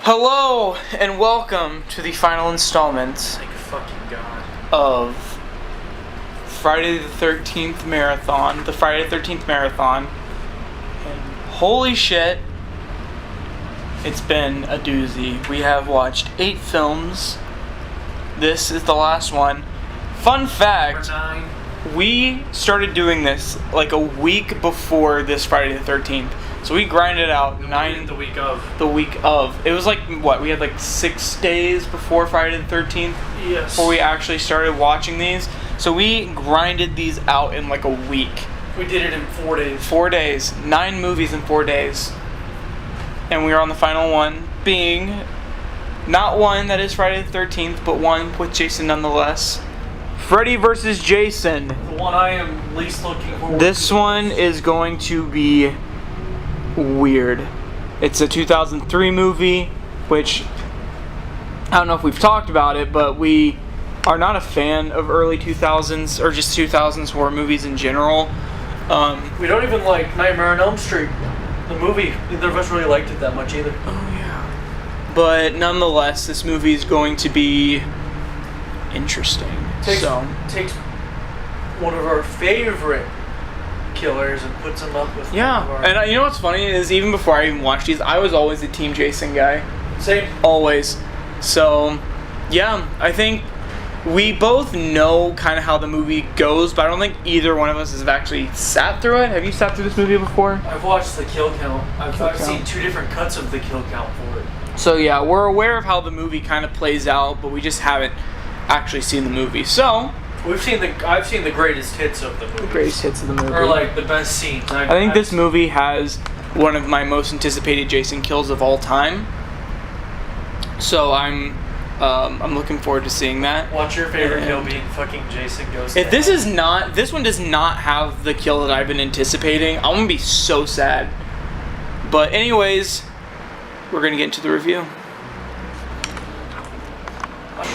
Hello and welcome to the final installment Thank fucking God. of Friday the 13th Marathon. The Friday the 13th Marathon. And holy shit, it's been a doozy. We have watched 8 films. This is the last one. Fun fact, Number 9. we started doing this like a week before this Friday the 13th. So we grinded out The week of. It was like, what, we had like 6 days before Friday the 13th? Yes. Before we actually started watching these. So we grinded these out in like a week. We did it in 4 days. 4 days. 9 movies in 4 days. And we are on the final one, being not one that is Friday the 13th, but one with Jason nonetheless. Freddy Vs Jason. The one I am least looking forward This to. one is going to be weird. It's a 2003 movie, which I don't know if we've talked about it, but we are not a fan of early 2000s or just 2000s horror movies in general. We don't even like Nightmare on Elm Street, the movie. Neither of us really liked it that much either. Oh yeah. But nonetheless, this movie is going to be interesting. Takes So one of our favorite killers and puts him up with one of yeah, our... and you know what's funny is even before I even watched these, I was always a Team Jason guy. Same. Always. So, yeah, I think we both know kind of how the movie goes, but I don't think either one of us has actually sat through it. Have you sat through this movie before? I've watched the kill count. I've count. seen 2 different cuts of the kill count for it. So, yeah, we're aware of how the movie kind of plays out, but we just haven't actually seen the movie. So, I've seen the greatest hits of the movie. the greatest hits of the movie. Or like the best scenes. I think this movie has one of my most anticipated Jason kills of all time. So I'm looking forward to seeing that. What's your favorite And kill being fucking Jason goes if this one does not have the kill that I've been anticipating, I'm gonna be so sad. But anyways, we're gonna get into the review.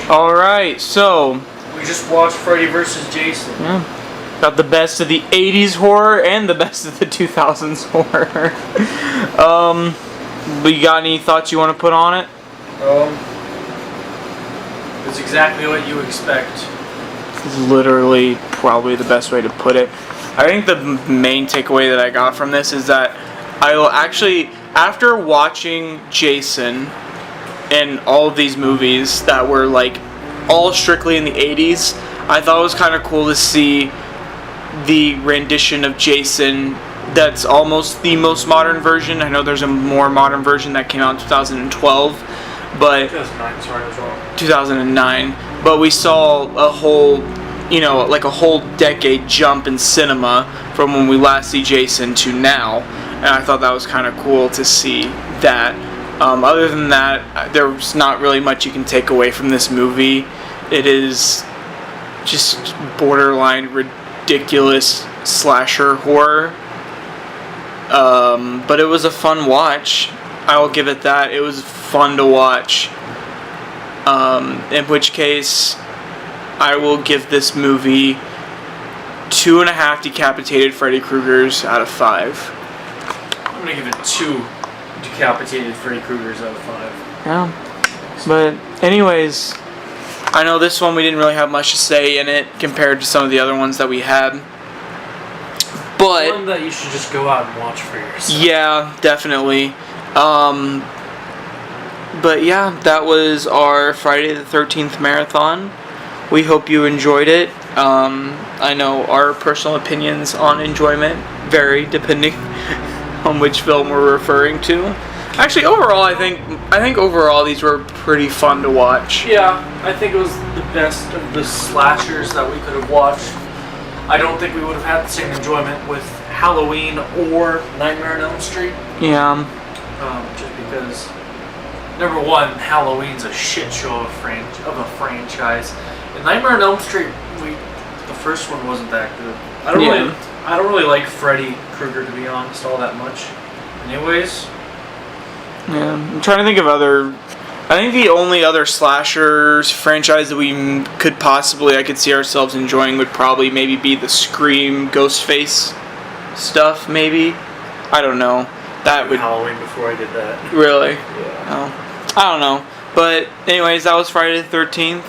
Alright, so We just watched Freddy vs. Jason. yeah, got the best of the 80s horror and the best of the 2000s horror. But you got any thoughts you want to put on it? It's exactly what you expect. This is literally probably the best way to put it. I think the main takeaway that I got from this is that I will actually, after watching Jason and all of these movies that were like all strictly in the 80s, I thought it was kind of cool to see the rendition of Jason that's almost the most modern version. I know there's a more modern version that came out in 2012, but 2009, sorry, I was wrong. 2009, but we saw a whole, like a whole decade jump in cinema from when we last see Jason to now, and I thought that was kind of cool to see that. Other than that, there's not really much you can take away from this movie. It is just borderline ridiculous slasher horror, but it was a fun watch. I will give it that. It was fun to watch. In which case, I will give this movie 2.5 decapitated Freddy Kruegers out of 5. I'm gonna give it 2 decapitated Freddy Kruegers out of 5. Yeah. But anyways, I know this one we didn't really have much to say in it compared to some of the other ones that we had. But One that you should just go out and watch for yourself. yeah, definitely. But yeah, that was our Friday the 13th marathon. We hope you enjoyed it. I know our personal opinions on enjoyment vary depending on which film we're referring to. Actually, overall, I think overall these were pretty fun to watch. Yeah, I think it was the best of the slashers that we could have watched. I don't think we would have had the same enjoyment with Halloween or Nightmare on Elm Street. Yeah. Just because, number one, Halloween's a shit show of a franchise. And Nightmare on Elm Street, the first one wasn't that good. I don't really like Freddy Krueger, to be honest, all that much. Anyways. Yeah, I'm trying to think of other. I think the only other slashers franchise that we I could see ourselves enjoying would probably maybe be the Scream Ghostface stuff, maybe. I don't know. That would Halloween before I did that. really. Yeah. Oh. I don't know. But anyways, that was Friday the 13th.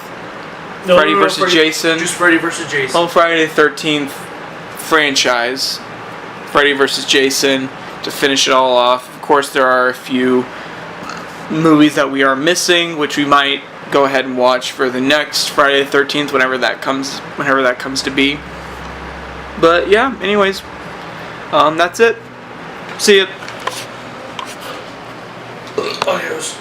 No, Freddy vs. Jason. Just Freddy vs. Jason. Well, Friday the 13th franchise. Freddy vs. Jason. To finish it all off. Of course, there are a few movies that we are missing, which we might go ahead and watch for the next Friday the 13th, whenever that comes to be. But yeah, anyways, that's it. See ya. Adios.